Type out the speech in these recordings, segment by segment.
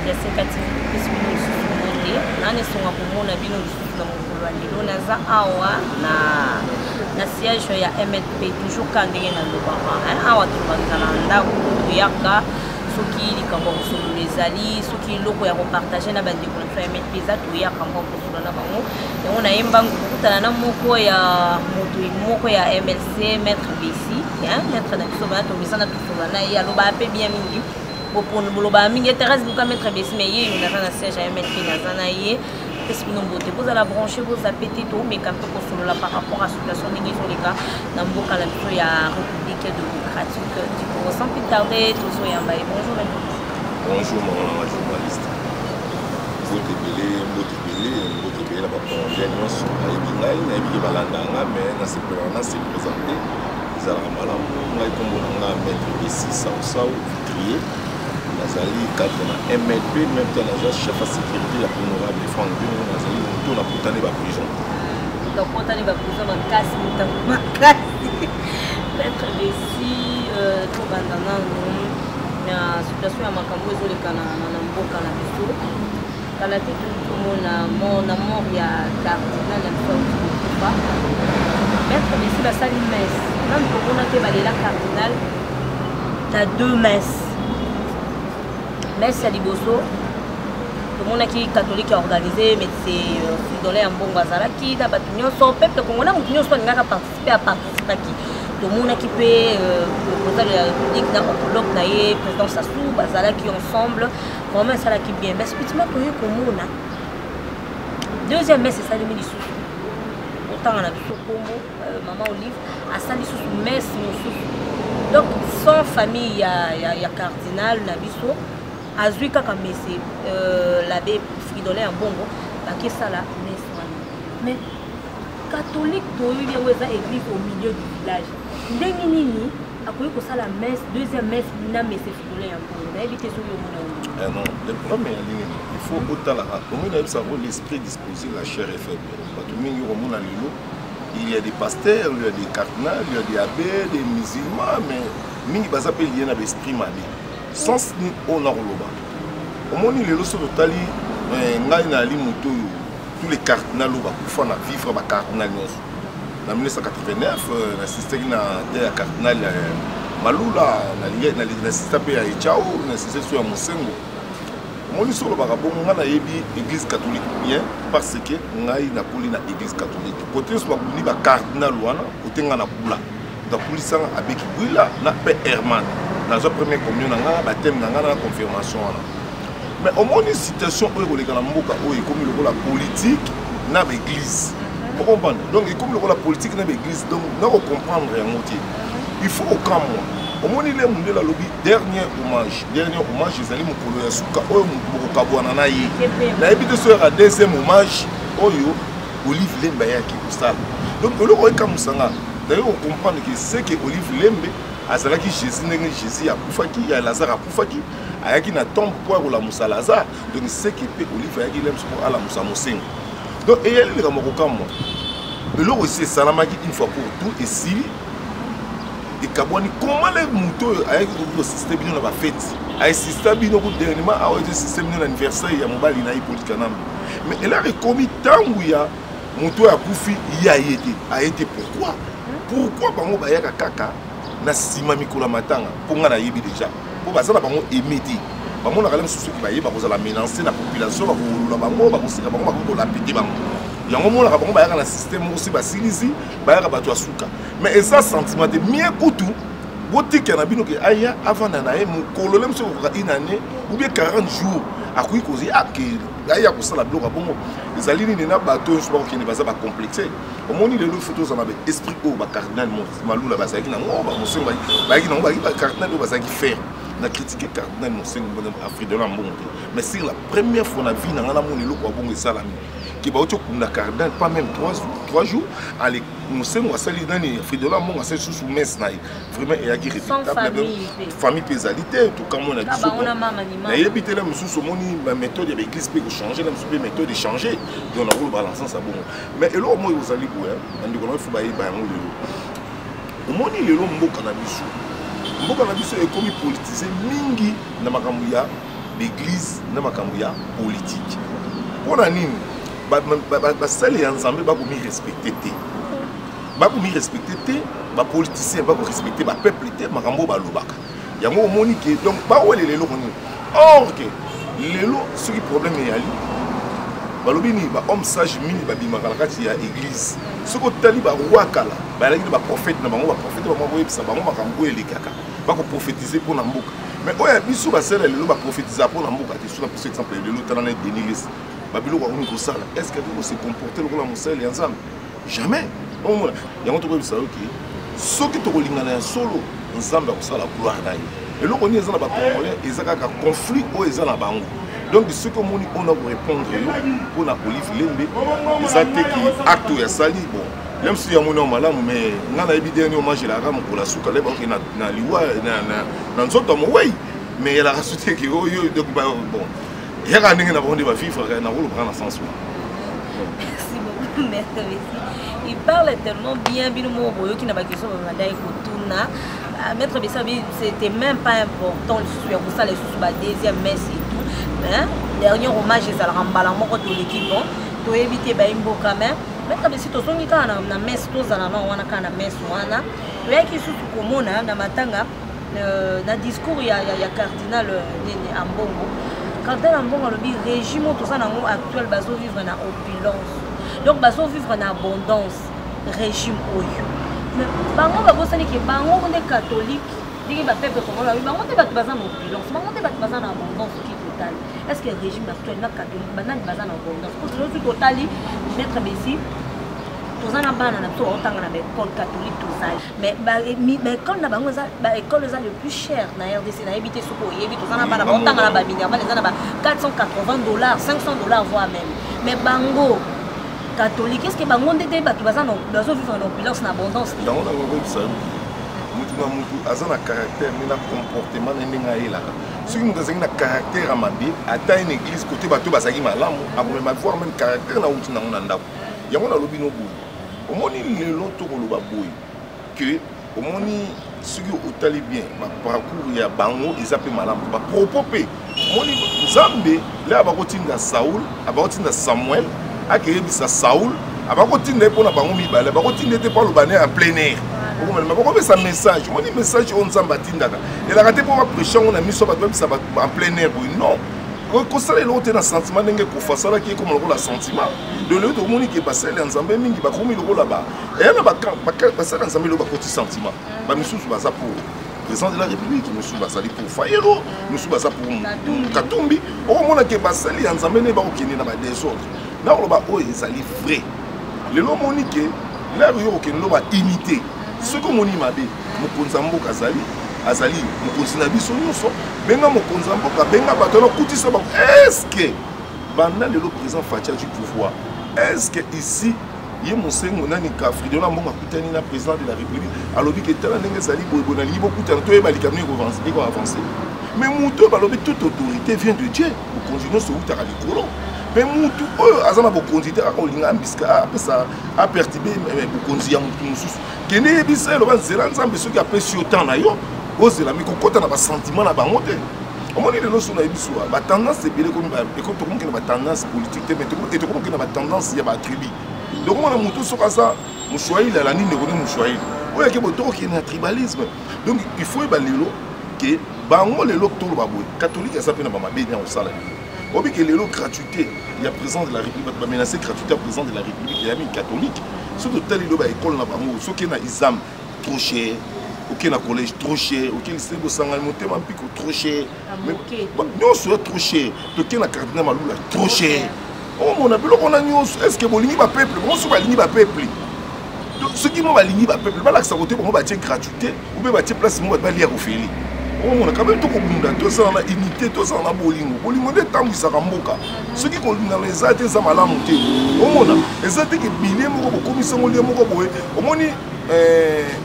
Mediaset activité bino susumote nane songa komona bino na mokolo lelo naza awa na siège ya MLP toujours kandenge na lobaka awa tobanda na ndako toyaka soki likambo kosolola ezali soki loko ya kopartage na bandeko na ya MLP eza toyaka mwa kosolola na bango yango nayembango kokutana na moko ya MLC maître Bessi maître na biso bana tomisana tosolola na ye aloba ape bien mingi boloba mingi Thérèse Luka maître Bessi mais ye naza na siège ya MLP naza na ye pesi bino mbote bozala branché bozapete tomeka mpe kosolola par rapport à situation ndenge ezoleka na mboka na biso ya République démocratique du Congo. Sans plus tarder tozoyamba ye bonjour maître Bessi. Bonjour ma journaliste. Mbotebele na bacongolais nyonso nayebi ngai nayebi balanda nga mais nasepelaka nasepresente ezalaka malamu ngai kombona nga maître Bessi sausau vitrier nazali cadre na MLP même temps naza chef à sécurité ya honorable Franck Bino nazali moto na kutane ba prison makasi motango makasi maître Bessi tobanda nano na situation ya makambo ezoleka na mboka na biso kala te tomona na mort ya cardinal ya biso auti maître Bessi basali messe nano tomona te balela cardinal na 2 messes messe ya liboso tomonaki catholique ya organisé mais c'est fidole ya mbongo azalaki na bato nyonso peuple congolais moto nyonso alingaka participaki tomonaki mpe président de la république na homologue na ye président Sassou bazalaki ensemble vraiment esalaki bien mais spécifiquement toye komona deuxième messe esalemi lisusu otanga na biso kombo mama Olive asali lisusu messe mosusu donc sans famille ya cardinal na biso azui kaka messe l'abbé Fridolin ya mbongo bakesala messe wana mais catholique toyebi yango eza église au milieu du village ndenge nini akoki kosala messe deuxième messe na messe Fridolin ya mbongo nayebi te soki omona non le problème ya ligne il faut otalaka omona yebisa ngo l'esprit disposé la chair est faible bato mingi okomona lelo il y a des pasteurs il y a des cardinals il y a des abbés des musulmans mais mingi baza mpe lié na baesprit mabe sens ni on a roloba omoni lelo so totali ngai na ali moto tous les cardinals bakufa na vivre ba cardinal nyonso na 1989 nasistaki na te ya cardinal Malula na sista pe ya Echao na sista so ya Mosengo omoni so lobaka bongo nga na yebi église catholique bien parce que ngai na koli na église catholique côté so bakuni ba cardinal wana côté nga na kula da pulisanga abeki bwila na pe Herman dans la première communion na thème na confirmation mais au moins une situation où il y a comme la politique na l'église vous comprenez donc comme la politique na l'église donc on comprendre un motif il faut au camp au moins il est la lobby dernier hommage ils allaient mokolo ya suka oyo mokabwana na ye na ebite so ya deuxième hommage oyo Olive Lembe yaki kusala donc le ko kamusanga d'ailleurs on comprend que c'est que Olive Lembe azalaki Jésus ndenge Jésus akufaki ya Lazare akufaki ayaki na tombe pour la musa Lazare donc c'est que pe Olive ayaki lem pour ala musa Mosengo donc et elle le kamokamo mais là aussi salamaki une fois pour tout et si et kabwani comment les motos ayaki ko système bino na ba fête ay système bino ko dernièrement a été système na anniversaire ya mobali na Hippolyte Kanambe mais elle a reconnu tangu ya moto ya kufi ya été pourquoi bango bayaka kaka na sima mikolo matanga pour nga na yebi déjà pour bazala bango émédi bango na kalem susu ki bayeba kozala mélancer na population ba ko bango ba ko sika bango ba ko la pété bango yango mona ka bango bayaka na système aussi basilisi bayaka bato asuka mais eza sentiment de mien kutu botika na bino ke aya avant na ye mokolo lem so ko une année ou bien 40 jours akoyi kozi ake aya ko sala bloka bongo ezali ni na bato so ba ko kende baza ba complexé omoni lelo photo za mabe esprit ko ba cardinal Malula bazaki na ngo ba Mosengo bayaki na ngo ba cardinal bazaki faire na critiquer cardinal Mosengo na Afrique de l'Ambongo mais c'est la première fois na vie na ngana moni loko bongo salami qui ba oto kunda cardinal pas même 3 jours allez Mosengo asali nani Afrique de l'Ambongo asali sous messe na vraiment et aki respectable famille pesalité tout comme on a dit na yebité la mususu moni ba méthode de l'église peut changer la mususu méthode de changer donc on a voulu balancer ça bon mais elo moi vous allez boire andi ko na fu ba yiba yango lelo omoni lelo mboka na biso e komi politisé mingi na makambo ya l'église na makambo ya politique. Pour la nini basali ya nzambe bakomi respecter te. Bakomi respecter te, ba politicien bako respecter ba peuple te makambo balobaka. Yango omoni ke donc ba wele lelo koni. Or que lelo ce qui problème yali balobi ni ba homme sage mingi ba bimaka na kati ya église. Ce ko tali ba roi kala, ba la ba prophète na bango ba prophète ba bango yebisa bango makambo elekaka. Bako prophétiser pour na mboka. Mais oya biso ba sala lelo ba prophétiser pour na mboka te sur par exemple lelo tala na Denis. Ba biloko ko ko sala. Est-ce que vous se comporter lokola mosala ya nzambe? Jamais. On mona. Yango to ko bisa oki. Soki to ko lingana ya solo nzambe ko sala gloire na ye. Et là, on est dans le Congolais, ils ont un conflit où ils ont la bango. Donc, ce que on a répondre pour la police, ils ont qui acte et sali bon. Même si il y a mon malade, mais on a évidemment mangé la rame pour la souka, les banques na liwa na nzoto mo way. Mais il a rajouté que oh yo donc bon. Il y a un n'inga na bonde ba vivre na rôle prendre sens. Merci beaucoup, maître. Il parle tellement bien, bien mo boyo qui n'a pas question de madai kotuna. Maître Bessabi, c'était même pas important pour ça les sous la deuxième messe et tout. Hein? Dernier hommage c'est le remballement de l'équipe bon. To éviter ba imbo quand même. Maître Bessabi to songi kana na messe to zana na wana kana messe wana. To yaki sous komona na matanga na discours ya cardinal Nene Ambongo. Cardinal Ambongo le régime tout ça actuel bazo vivre na opulence. Donc bazo vivre na abondance régime oyo. Mais bango babosani ke bango on est catholique digi ba peuple congolais bango te batu bazana opulence bango te batu bazana abondance qui total. Est-ce que le régime actuel na catholique banani bazana abondance parce que tout totali maître Bessi tozana bana na to otanga na école catholique tout ça mais école na bango za ba école za le plus cher na RDC na habité soko yebi tozana bana otanga na ba minimum les ana ba $480 $500 voire même mais bango catholique, est-ce que bango ndete batu bazana bazo vivre en opulence na abondance dans on a vu ça mutu na mutu azana caractère mais na comportement ndinga elaka soki mutu azangi na caractère à mabe ata une église côté bato bazaki malamu abome ma voir même caractère na uti na ngona ndako yango na lobi no boy omoni lelo to koloba boy que omoni soki otali bien ma parcours ya bango ezape malamu ba propos pe omoni Nzambe là abakotinda Saoul abakotinda Samuel akeyebisa Saoul abakotinda mpona bango mibale abakotinda te pa lobane en plein air okomela bakopesa message omoni message oyo Nzambe atindaka elaka te mpo baprêche yango na miso bato babisa en plein air boye non kosala eloko te na sentiment ndenge kofasalaki ekoma lokola sentiment de lelo tomoni ke basali ya Nzambe mingi bakomi lokola eya na basali ya Nzambe lelo bakoti sentiment bamisusu baza pour président de la République nous basali pour Fayelo nous baza pour Katumbi okomona ke basali ya Nzambe ne bakokende na badésordre na loba oyo ezali vrai lelo moni ke la yo okende loba imité ce que moni mabe mokonzi mboka azali mokonzi na biso nyonso benga mokonzi mboka benga bato na kutisa ba est-ce que banda lelo président Fatia du pouvoir est-ce que ici ye mosengo nani ka Afrique na mbonga kutani na président de la République alobi ke tala ndenge ezali boyebo na libo kutana to yeba likamni ko avancer mais muto balobi toute autorité vient de Dieu mokonzi nyonso utaka likolo mais mutu oyo azana bokonzi te akolinga ambiska apesa apertibe bokonzi ya mutu mosusu kende yebisa eloba nzela Nzambe soki apesi yo temps na yo ozela mi kokota na basentiment na bango te omoni lelo so na yebiso batendance ebele komi tokomoke na batendance politique te mais tokomoke na batendance ya batribu donc omona mutu soki aza moswahili ala nini ekoni moswahili oyo ake botokokende na tribalisme donc il faut yeba lelo ke bango lelo toloba boye catholique aza mpe na bamabe nya kosala lelo obi ke lelo gratuité il y a président de la République ba menacer gratuité à président de la République il y a mis catholique surtout tel ba école na bango soki na exam trop cher ok na collège trop cher ok lycée de sangal motema mpiko trop cher mais non c'est trop cher toke na cardinal Malula trop cher oh mon abelo on a nyonso est-ce que bolingi ba peuple bon so balingi ba peuple donc ce qui mo balingi ba peuple ba la sa côté bon ba tie gratuité ou be ba tie place mo ba lire ofeli on a quand même tout comme tout ça on a unité tout ça on a bolingo de temps qui s'aramboka ceux qui kolinga les athées ça malamu te on a les athées qui bilé mo ko komisa mo lié mo ko boye omoni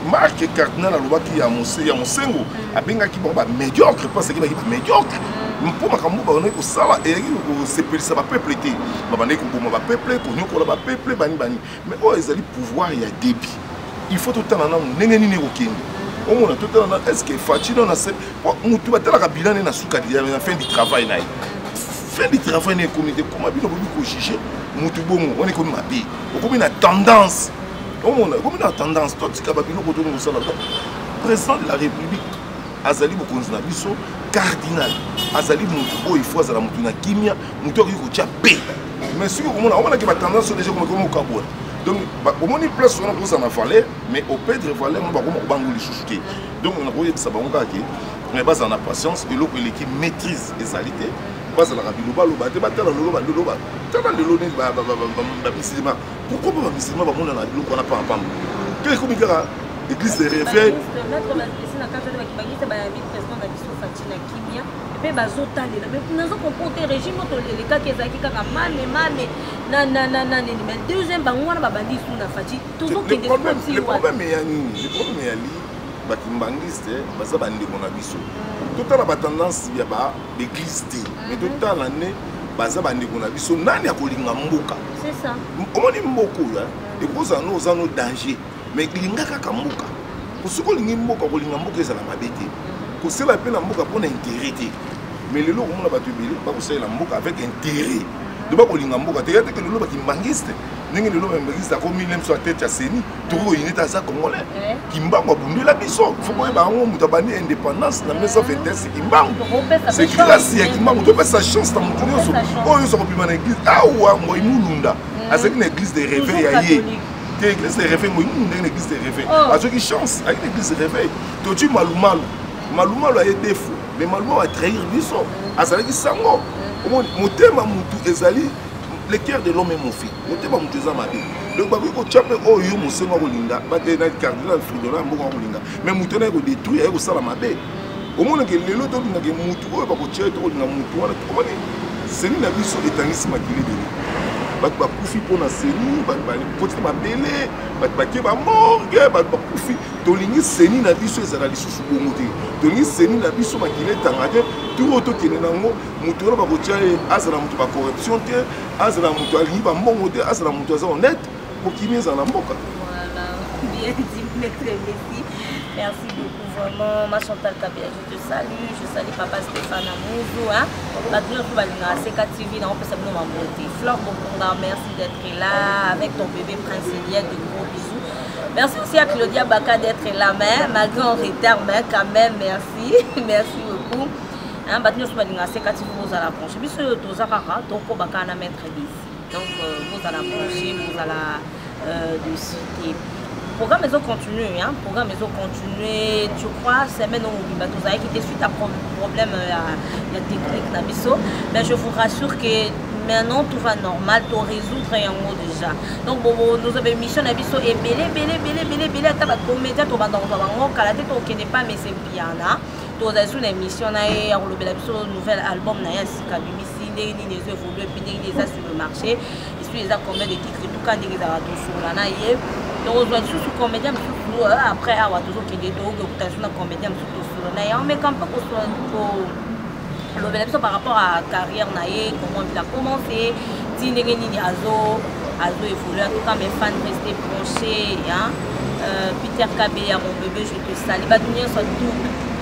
marque cardinal alobaki ya mosengo abengaki bon ba médiocre parce que ba médiocre mpo makambo ba on ko sala et ko sepelisa ba peuple te ba bane ko boma ba peuple ko nyokola ba peuple bani mais oh ezali pouvoir ya débit il faut tout temps na ndenge nini ko kende au moins tout est-ce que Fachi dans la mutu batala bilan na suka na fin du travail na fin du travail na communauté comment bino ko juger mutu bongo on est comme ma vie comme une tendance au moins comme une tendance tout ce ka bino ko to no sala président de la République azali bokonzi na biso cardinal azali mutu il faut azala mutu na kimia mutu ko tia paix mais si on a que la tendance déjà comme au Cameroun. Donc, on a une place où on a fallu, mais au Pedre Valais, on va bangouler chouchouké. Donc, on a voulu que ça va mais base en patience et l'autre l'équipe maîtrise les salités. Base la rabiloba, loba, débattre dans le loba, dans le loné, musulman. Pourquoi pas musulman va monter dans la ville qu'on n'a pas en pam? Quel est le l'église de réveil? Pe bazotalela mais nazo comprendre régime to le cas qui ezaki kaka mane na mais deuxième bango wana babandi sous na Fachi toujours que des problèmes le problème est ali bakimbangiste baza bandi kona biso total ba tendance ya ba l'église mais total l'année baza bandi kona biso nani akolinga mboka c'est ça omoni mboko ya et cause à nos danger mais linga kaka mboka pour ce ko lingi mboka ko linga mboka ezala mabete ko sela pe na mboka pona intérêt mais le logo mona batu bele ba ko sela mboka avec intérêt de ba ko linga mboka te yate que le loba kimbangiste ningi le loba mbangiste ko milem so tête ya seni to ko inita za congolais kimbango bundu la biso faut ko ba ngo mutabani indépendance na 1921 kimbango c'est grâce ya kimbango to pas sa chance ta mutu so o yo so ko pima na église awa mo imulunda azaki na église de réveil aye l'église de réveil moi une église de réveil à ceux qui chance avec l'église de réveil to tu Maluma a été fou, mais Maluma a trahi biso. Azali sango. Motema mutu ezali le cœur de l'homme est mon fils. Motema mutu ezama bi. Le babu ko chape o yo musenga kolinga, ba de na cardinal Fridola mbongo kolinga. Mais mutu na ko détruire ko sala mabe. Au moins que lelo to linga ke mutu o ba ko tchete ko linga mutu wana ko mani. Seni na biso etangisi makili de. Bat ba kufi pona seni, bat ba côté ba belé, bat ba ke ba morgue, bat ba kufi. Tolingi seni na biso ezala lisusu bongote. Tolingi seni na biso makile tangate, tout auto kene nango, mutu ba ko tia azala mutu ba corruption te, azala mutu ali ba mbongote, azala mutu aza honnête pour qui mise en amboka. Voilà, bien dit, maître Messi. Merci beaucoup vraiment, ma Chantal Kabia, je te salue papa Stéphane Amouzou, hein. La toujours tout va CK TV, on peut s'appeler ma beauté. Flore Bokonga, merci d'être là avec ton bébé Prince Elia, de gros bisous. Merci aussi à Claudia Baka d'être là, mais malgré en retard, mais quand même, merci, merci beaucoup. Hein, maintenant je vais CK TV, vous allez approcher. Puis sur Tozarara, donc on va mettre ici. Donc vous allez approcher, vous allez de citer. Programme maison continue, hein. Programme maison continue, tu crois, c'est maintenant où vous avez quitté suite à problème la technique d'Abisso. Mais je vous rassure que maintenant tout va normal, tout résoudre un mot déjà. Donc bon, nous avons une mission d'Abisso et belé, à la comédie, tout va dans le cas, la tête au n'est pas, mais c'est bien là. Tout a une émission, et on a nouvel album, Naya Sikabimisi, les évoluent, puis les a sur le marché. Et puis les a combien de titres, tout quand ils ont sur la naïe. Donc on doit sous comédien après avoir toujours qu'il est donc sur la comédien sur le naïe. Mais quand pas pour par rapport à la carrière naïe, comment il a commencé, Tinegeni Azo évolue, en tout cas mes fans restaient branchés, hein. Peter Kabé, mon bébé, je te salue, va devenir ça tout.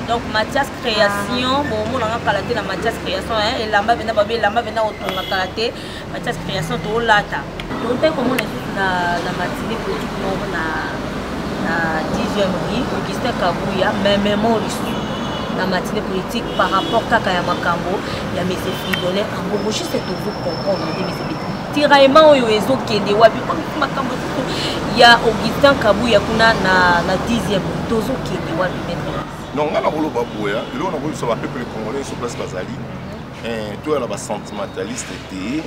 Donc Mathias Création, bon, on a calaté la Mathias Création, hein, et là-bas venait au tour calaté, Mathias Création de Olata. Donc comment on est la matinée politique na 10e rue, Augustin Kabouya, mais même la matinée politique par rapport à Kayamakambo, il y a mes Fridolais, en bon, juste c'est tout vous comprendre, tiraillement au Ezo Kende Wabi, il y a Augustin Kabouya na 10e rue, Tozo Kende Wabi. Non, on a le babouya, et là on a voulu savoir peuple congolais sur place Bazali. Tout est là sentimentaliste et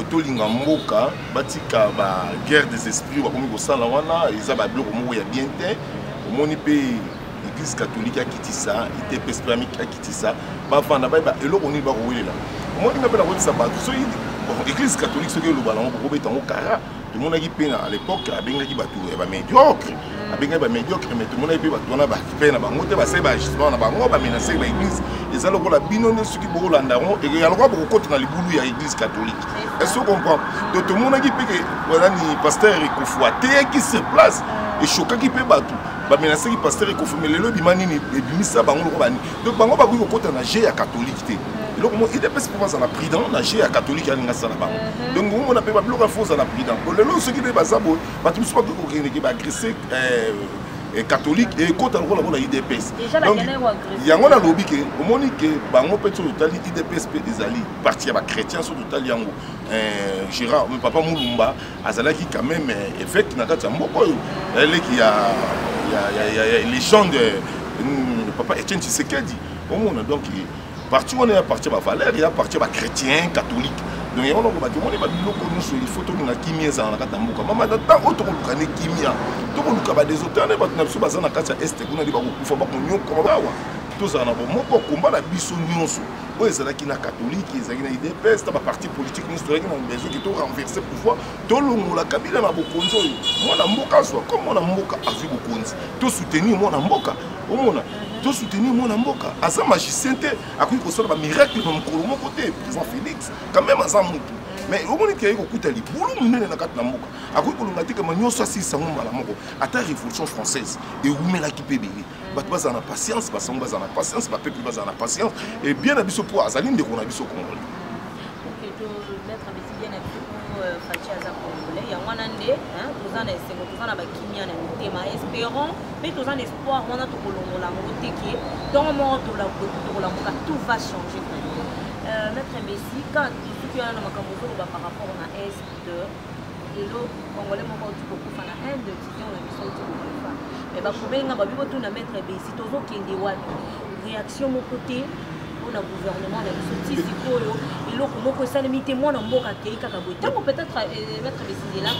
tout l'ingamboka, batika ba guerre des esprits, ba komi ko sala wana, ils ba bloc mo ya bien té. Au moni pe l'église catholique a quitté ça, était islamique a quitté ça. Ba fanda ba et là on est ba rouler là. Moi on appelle la route ça ba so l'église catholique ce que le ballon ko beta ngo kara. Tout le monde a dit à l'époque a benga ki batu ba médiocre. Abenga ba médiocre mais tout le monde a dit batu na ba pena ba ngote ba seba justement na ba ngo ba menacer ba église. Les allo la binone ce qui bo landaron et il y a le droit pour côté dans les boulou ya église catholique. Est-ce que vous comprenez? Donc tout le monde a dit que voilà ni pasteur Koufouaté qui se place et choquant qui peut battre. menacer qui pasteur et confirmer le bimani ni bimisa bango ko bani donc bango ba ko kota na G ya catholique té donc moi IDPS pour ça na prudent na G ya catholique ya nga sala bango donc on a pas bloquer force na prudent pour le ce qui est bazabo ba tout pas ko qui ba agresser catholique et quand on a IDPS donc il y a un lobby que au moment que bango peut sur total IDPS peut ezali parti ya ba chrétien sur total yango Gérard mon papa Mulumba azalaki quand même effect na kati ya mboko elle qui a les gens de papa Etienne Tshisekedi au monde donc parti on est parti ba valeur il y a parti ba chrétien catholique donc on a dit on est ba biloko nous il faut to na kimia za na kata mboka mama na ta auto ko lukane kimia to ko lukaba des auteurs na ba na biso bazana kata est kuna liba ko kufa ba ko nyoko bawa to za na bo moko komba na biso nyonso o ezalaki na catholique ezalaki na IDPS ta ba parti politique nous historique na besoin qui to renverser pouvoir to longola kabila na bokonzo moi na mboka so comme on na mboka azu bokonzi to soutenir moi na mboka au monde to soutenir mon mboka asa magicien te akui ko sala ba miracle na mokolo moko te président Félix quand même asa mutu mais au monde qui a ko kutali bulu munene na kati na mboka akui ko longa te kama nyoso asisa ngomba la moko ata révolution française et oumela ki pebeli bat baza na patience basango baza na patience ba peuple baza na patience et bien na biso po azali ndeko na biso congolais. OK to mettre avec bien pour Fachi aza congolais ya mwana nde hein tozana esengo tozana ba kimia na mitema espérons mais tozana espoir wana to kolongola ngoteki dans mon to la tout va changer. Maître Messi quand tu as na makambo par rapport à est et le congolais moko tu peux faire un de décision la mission tu peux mais ba kubenga ba bibo tuna Maître Messi tozo kende wapi réaction mon côté on a gouvernement la sortie sikoyo eloko moko esalemite mwana mboka kei kaka boye tango peut-être Maître Messi là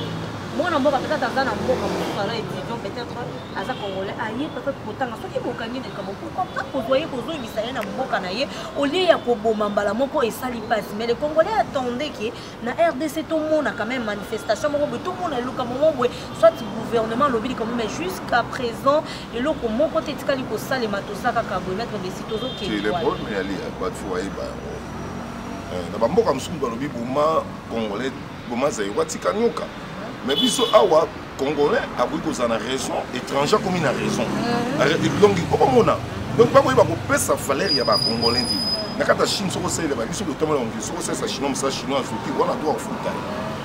mwana mboka peut-être aza na mboka mosala étudiant peut-être aza congolais aye peut-être kotanga soki bokangi na kamo pourquoi kozoye kozoyebisa ye na mboka na ye olie ya koboma mbala moko esali pasi mais les congolais attendaient que na RDC tout monde a quand même manifestation moko boye tout monde eluka moment boye soit gouvernement lobby comme mais jusqu'à présent eloko moko te tikali kosalema tosaka kaka boye Maître Messi tozo ke le problème ya li ba foyer ba na ba mboka msumu ba lobby boma congolais boma zaïwa tikanyoka. Mais biso awa congolais a voulu qu'on a raison étranger comme il a raison donc comment on a donc pas quoi ko pesa valeur ya ba congolais dit na kata Chine soko sele ba biso le temps on soko sele sa chinois ça chinois futi voilà doit futa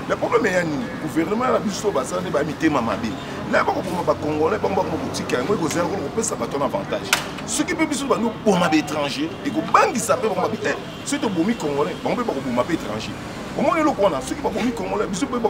le problème est ni gouvernement la biso ba ça ne ba mitema mabe là ba ko ba congolais ba ko tika ngo ko zero ko pesa ba ton avantage ce qui peut biso ba nous pour ma étranger et ko bangi ça peut ba eh c'est to bomi congolais ba ko ba étranger au moins le qu'on a ceux qui va bomi congolais biso pe ba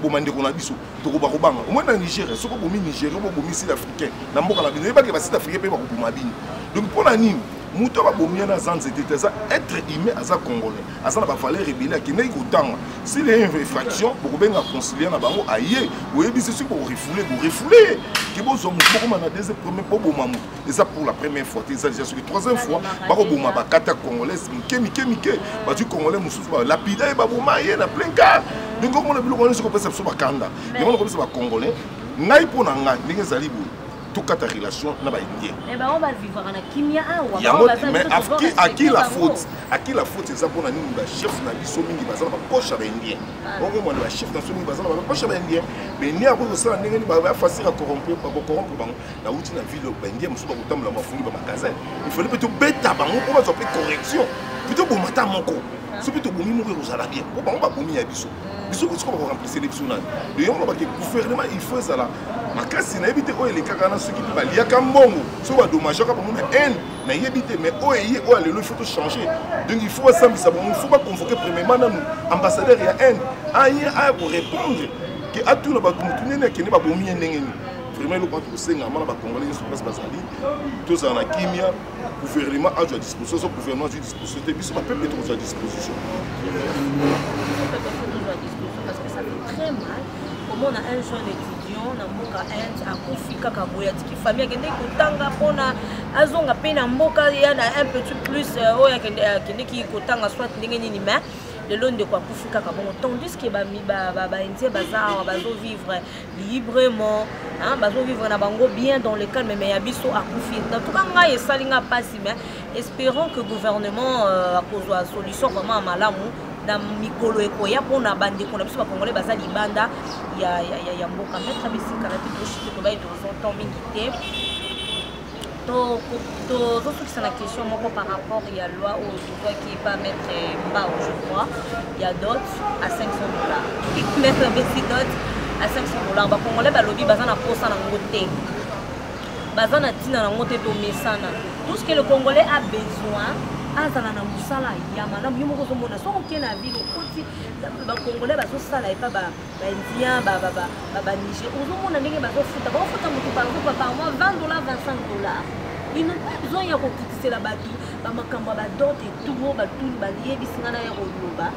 boma ndeko na biso to ko ba banga au moins na Niger soko bomi Niger ko bomi sud africain na mboka na bino ba ke ba sud africain pe ba boma bini donc pour la nime muto ba bomi na zanze te ça être humain aza congolais aza na ba valeur rebelle qui n'est qu'autant si les infractions pour benga concilier na bango aye oyebi c'est pour refouler qui bozo moko na deuxième premier po boma mu et ça pour la première fois c'est déjà sur la troisième fois ba ko boma ba kata congolaise mike ba du congolais mususu ba lapida ba boma ye na plein cas donc on a biloko on ko pesa so ba kanda et on ko pesa ba congolais ngai po na ngai ndenge zali bo tout cas ta relation na ba indien mais ben on va vivre na kimia mais à qui la faute c'est ça pour na nini ba chef na biso mingi bazala ba poche ba indien on ko mona ba chef na so mingi bazala ba poche ba indien mais ni ako ça ndenge ni ba facile à corrompre bango na uti na ville ba indien musu ba kotamula mafungi ba magasin il fallait plutôt beta bango pour ba zo correction plutôt bon mata moko c'est plutôt bon mimo ko zala bien pour bango ba bomi ya biso biso ko ko remplacer les biso na le yon ba ke gouvernement il faut ça là makasi na ebité oyo elekaka na soki mpe baliaka mbongo so badommagaka bango na haine na yebi te mais oyo eye oyo alelo il faut changer donc il faut basambisa bango il faut baconvoquer premièrement nanu ambassadeur ya haine aye aya korépondre ke atuna bato motu nene akende babomi ye ndenge nini vraiment eloko ati kosengama na bacongolais nyonso place bazali tozala na kimia gouvernement azwa disposition so gouvernement azwi disposition te biso bapeuple tozwa disposition parce que ça fait très mal comment on a un jeune étudiant na mboka inde akufika kaboya tiki famille akende kotanga pona azonga pe na mboka ya na un petit plus oyo akende ki kotanga soit ndenge nini mais le long de quoi kufika kabongo tandis que ba indien bazar bazo vivre librement hein bazo vivre na bango bien dans le calme mais yabiso akufi en tout cas nga esalinga pasi mais espérons que gouvernement a kozwa solution vraiment malamu na mikolo ekoya mpona bandeko na biso bakongolais baza libanda ya mboka maître bisika na te toshite tobai tozonton mingi te tozosukisa na question moko par rapport ya loi oyo tozwaki pa maître mbao je crois ya dot à 500 $. Maître besi dot à 500 $. bakongolais balobi baza na posa nango te baza na ntina nango te tomesana tout ce que le congolais a besoin azala na musala ya malamu yo moko ozomona soki oke na ville okoti bacongolais bazosala epa baindien baniger ozomona ndenge bazofuta motu par exemple par mois $20 $25. Ils n'ont pas besoin ya kokitisela bato bamakambo ya badote etuo batuni baliebisinga na ya koloba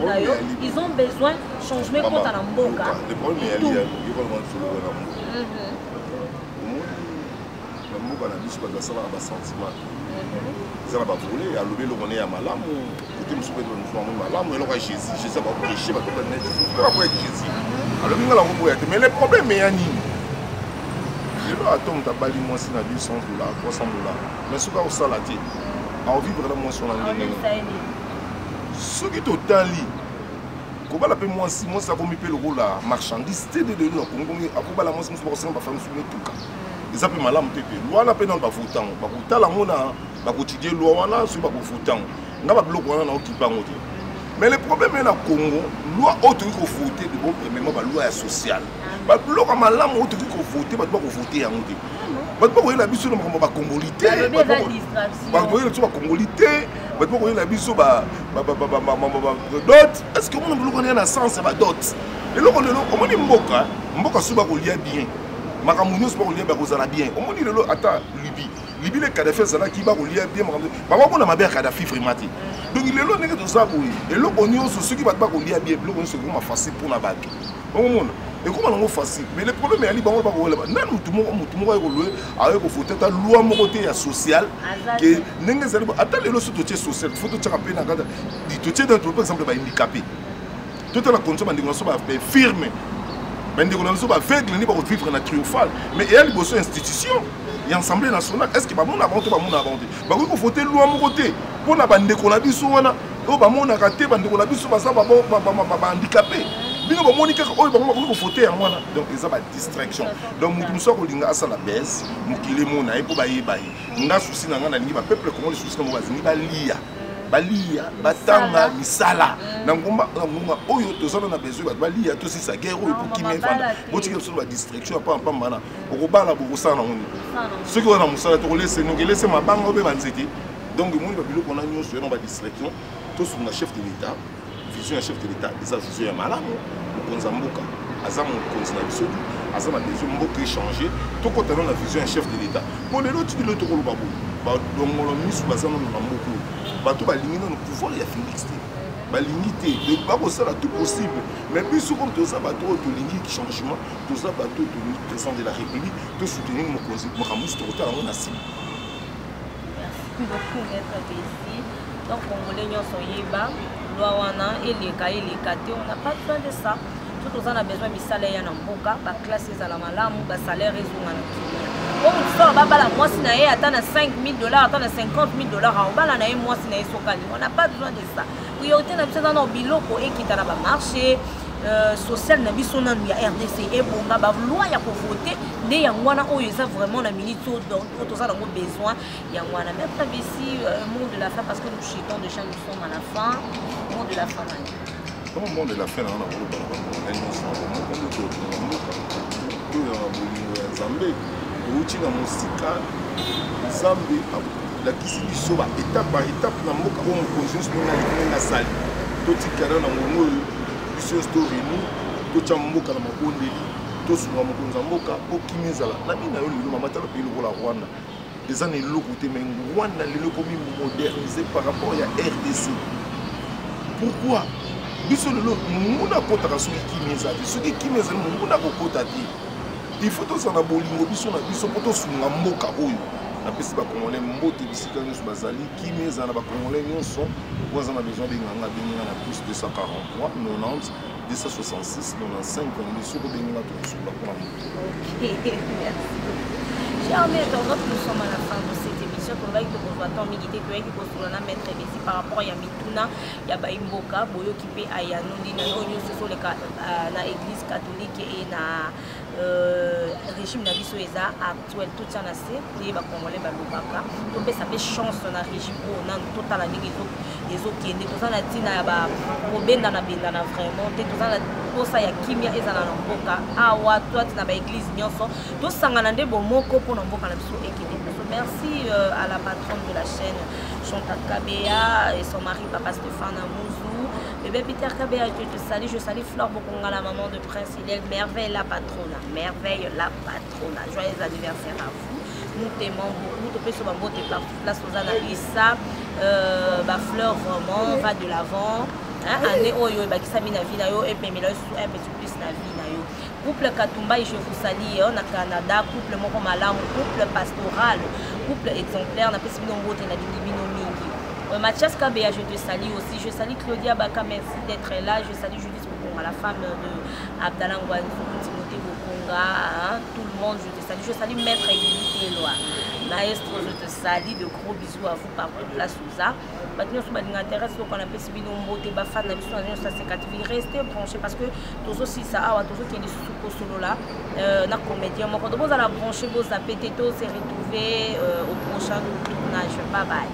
na yo ils ont besoin changement kota na mboka mboka na biso bazasalaka basentiment eza na bavole alobi eloko ne ya malamu kote mosusu mpe mosusu malamu eloko ya jésus abaprêche bakoya jésus alobi nga lango boya te mais le problème eya nini lelo ata moto abali mwasi na $200 $300 mais soki akosala te aovivre na mwasi wana ndenge soki totali kobala mpe mwasi akomi mpe lokola marchandise te dedelo na kongo akobala mwasi mosusu bakosenga bafami mosusu metuka eza mpe malamu te mpe loi wana mpe nano bavutango bakotala yango na bakotidie loi wana soki bakovutango nga babiloko wana naokipa yango te mais le problème na Congo loi oyo tokoki kovote de bon premièrement baloi ya sociale babiloko ya malamu oyo tokoki kovote bato bakovote yango te bato bakoyela biso na makambo bakongoli te bato bakoyela biso bakongoli te bato bakoyela biso dot est ce que omona biloko wana ya na sens ya badot eloko lelo omoni mboka soki bakolia bien makambo nyonso bakolia bakozala bien omoni lelo ata libi le Kadhafi ezalaki bakolia bien makambo bakokona mabe ya Kadhafi vraiment te donc lelo ndenge toza boye eloko nyonso soki bato bakolia bien biloko nyonso ekoma facile mpona bato omona ekoma nango facile mais le problème eyali bango bakolela nani mutu moko ayekoloe aye kofote ata loi moko te ya social ke ndenge ezali ata lelo so totie social fo totiaka mpe na kata totie par exemple bahandicapé totala condition bandeko na so bafirme bandeko na biso baveugle nde bakovivre na triomphale mais eya liboso institution ya assemblée nationale est ce que bamona bango te bamona bango te bakoki kovote loi moko te mpona bandeko na biso wana oyo bamonaka te bandeko na biso baza bahandicapé bino bamoni kaka oyo bango bakoki kovote yango wana donc eza badistraction donc motu mosu akolinga asala bese mokili emona ye mpo bayeba ye nga susi na ngai nalingi bapeuple congolais susi na mo bazingi balia batanga misala na ngomba oyo tozana na besoin bato balia tosisa guerre oyo pokimi efanda botika biso badistraction apambana okobala bokosala nango soki oza na mosala tokolese mabanga obe banzete donc emoni babiloko na nyonso yana badistraction tosunga chef de l'état vision ya chef de l'état eza vision ya malamu mokonzi ya mboka aza mokonzi na biso aza na besoin mboka échanger tokotana na vision ya chef de l'état mpo lelo tikilo tokoloba boye badongolo misu baza nano na mboka bato balingi nano pouvoir ya Félix te balingi te bakosala tout possible mais biso comme toza bato oyo tolingi changement toza bato oyo tolingi président de la république tosoutenir mokonzi makambo nyonso tokotala yango na nsima. Merci beaucoup maître Besi. Donc congolais nyonso yeba loi wana eleka te on n'a pas besoin de ça tout on a besoin misala ya na mboka baklasse ezala malamu basalaire ezonga na kimia oyo mosusu babala mwasi na ye ata na $5 000 ata na $50 000 aobala na ye mwasi na ye sokali on n'a pas besoin de ça priorité na biso eza na biloko ekita na bamarché social na biso nanu ya RDC ebonga baloi ya kovote nde yango wana oyo eza vraiment na minute oyo toza nango besoin yango wana maître Besi mot de la fin parce que nous chutons déjà nous sommes à la fin mot de la fin au moment de la fin on a Nzambe outi na musika Nzambe lakisi biso ba étape na mboka oyo mokonzi nyonso na sali totikala na mongo biso story ni totia mboka na mabondeli tosunga mokonzi ya mboka okimi ezala na bino yo lelo mama tala pe lokola Rwanda eza na eloko te mais Rwanda lelo komi modernisé par rapport ya RDC pourquoi biso lelo muna kotaka soki kimi ezali soki kimi ezali muna kokota te il faut tosala bolingo biso na biso po tosunga mboka oyo napesi bakongolais mbote bisika nyonso bazali kimi ezala na bakongolais nyonso po aza na besoin benganga benginga na plus 243 90 266 95 biso kobenginga tokosuka mpona moto. Chers maîtres, nous sommes à la fin de cette émission. émission pour le conservatoire militaire qui construit la maître Messi par rapport à Yamituna, Yabaimboka, Boyo qui paye à Yanundi, ce sont les l'église catholique et na régime na biso eza actuel tout ça na c'est les Congolais balobaka to pe ça fait chance na régime o na total na ndenge ezo kende to ça na tina ba kobenda na benda na vraiment te to ça na posa ya kimia eza na mboka awa toi na ba église nyonso to sangana nde bomoko pour na mboka na biso ekende. Merci à la patronne de la chaîne Chantal Kabea et son mari papa Stéphane Amouzou. Bébé Peter Kabea, je salue Flore Bokonga, la maman de Prince Hillel. Merveille la patronne, merveille la patronne. Joyeux anniversaire à vous. Nous t'aimons beaucoup. Nous te faisons beauté partout. La Suzanne Alissa, Fleur vraiment va de l'avant. Année oyo bakisami na vie na yo et puis un petit plus na vie na yo. Couple Katumba et je vous salue au Canada, couple moko malamu, couple pastoral, couple exemplaire na pesi bino mbote na bino mingi. Mathias Kabea, je te salue aussi. Je salue Claudia Baka, merci d'être là. Je salue Judith Bokonga, la femme de Abdallah Ngwanzo, Timothée Bokonga, tout le monde, je te salue. Je salue Maître Église Eloi. Maestro, je te salue. De gros bisous à vous par toute la Souza. Maintenant, si vous intéresse, on a fait Sibino Mbote, Bafan, la mission, ça c'est 4 villes. Restez branchés parce que tous aussi ça, tous qui est des sous là, na comédien. Mon vous allez brancher, vous appelez, tous se retrouver au prochain tournage. Bye bye.